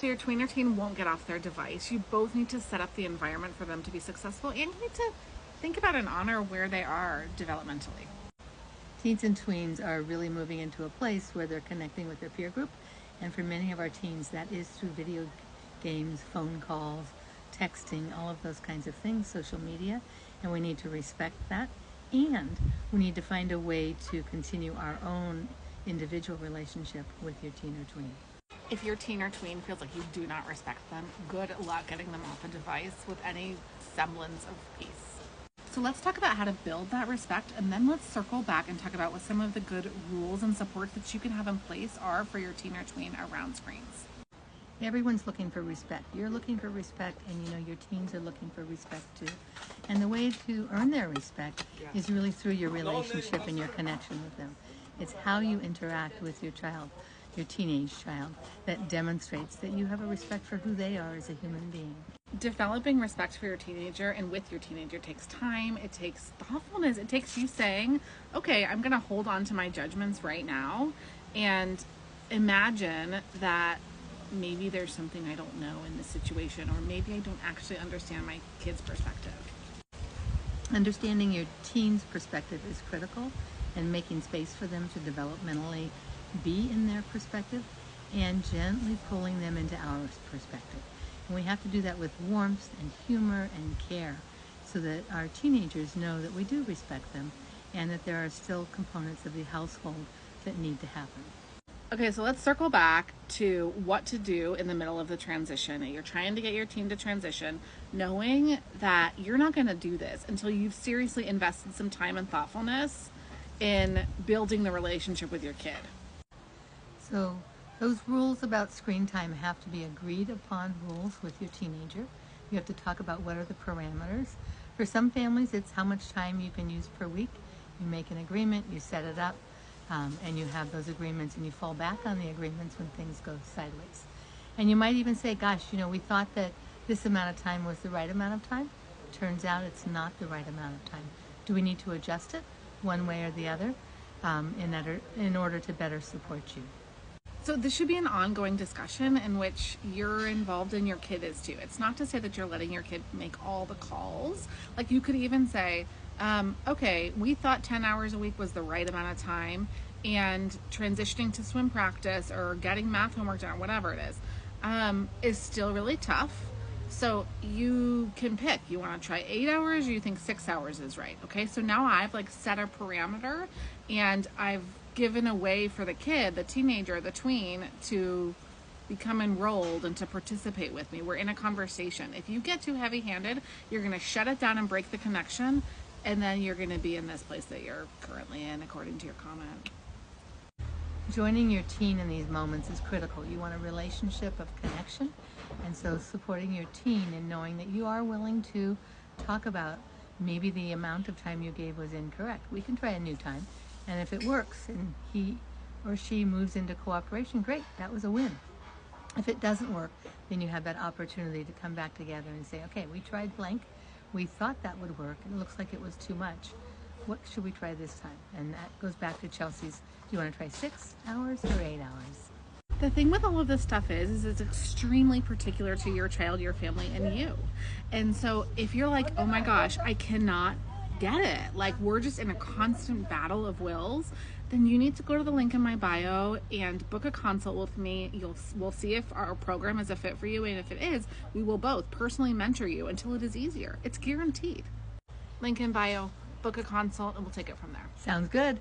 So your tween or teen won't get off their device. You both need to set up the environment for them to be successful, and you need to think about and honor where they are developmentally. Teens and tweens are really moving into a place where they're connecting with their peer group, and for many of our teens that is through video games, phone calls, texting, all of those kinds of things, social media, and we need to respect that, and we need to find a way to continue our own individual relationship with your teen or tween. If your teen or tween feels like you do not respect them, good luck getting them off a device with any semblance of peace. So let's talk about how to build that respect, and then let's circle back and talk about what some of the good rules and supports that you can have in place are for your teen or tween around screens. Everyone's looking for respect. You're looking for respect, and your teens are looking for respect too. And the way to earn their respect is really through your relationship and your connection with them. It's how you interact with your child, your teenage child, that demonstrates that you have a respect for who they are as a human being. Developing respect for your teenager and with your teenager takes time, it takes thoughtfulness, it takes you saying, okay, I'm going to hold on to my judgments right now and imagine that maybe there's something I don't know in this situation, or maybe I don't actually understand my kid's perspective. Understanding your teen's perspective is critical, and making space for them to developmentally be in their perspective and gently pulling them into our perspective. And we have to do that with warmth and humor and care so that our teenagers know that we do respect them and that there are still components of the household that need to happen. Okay, so let's circle back to what to do in the middle of the transition. You're trying to get your teen to transition, knowing that you're not going to do this until you've seriously invested some time and thoughtfulness in building the relationship with your kid. So those rules about screen time have to be agreed upon rules with your teenager. You have to talk about what are the parameters. For some families, it's how much time you can use per week. You make an agreement, you set it up, and you have those agreements, and you fall back on the agreements when things go sideways. And you might even say, gosh, we thought that this amount of time was the right amount of time. Turns out it's not the right amount of time. Do we need to adjust it one way or the other in order to better support you? So this should be an ongoing discussion in which you're involved and your kid is too. It's not to say that you're letting your kid make all the calls. Like you could even say, okay, we thought 10 hours a week was the right amount of time, and transitioning to swim practice or getting math homework done or whatever it is still really tough. So you can pick. You want to try 8 hours or you think 6 hours is right. Okay, so now I've set a parameter, and I've given a way for the kid, the teenager, the tween, to become enrolled and to participate with me. We're in a conversation. If you get too heavy-handed, you're going to shut it down and break the connection, and then you're going to be in this place that you're currently in, according to your comment. Joining your teen in these moments is critical. You want a relationship of connection, and so supporting your teen and knowing that you are willing to talk about maybe the amount of time you gave was incorrect. We can try a new time. And if it works and he or she moves into cooperation, great, that was a win. If it doesn't work, then you have that opportunity to come back together and say, okay, we tried blank, we thought that would work, and it looks like it was too much. What should we try this time? And that goes back to Chelsea's, do you want to try 6 hours or 8 hours? The thing with all of this stuff is it's extremely particular to your child, your family, and you. And so if you're like, oh my gosh, I cannot get it, we're just in a constant battle of wills, then you need to go to the link in my bio and book a consult with me. We'll see if our program is a fit for you, and if it is, we will both personally mentor you until it is easier. It's guaranteed. Link in bio, book a consult, and we'll take it from there. Sounds good.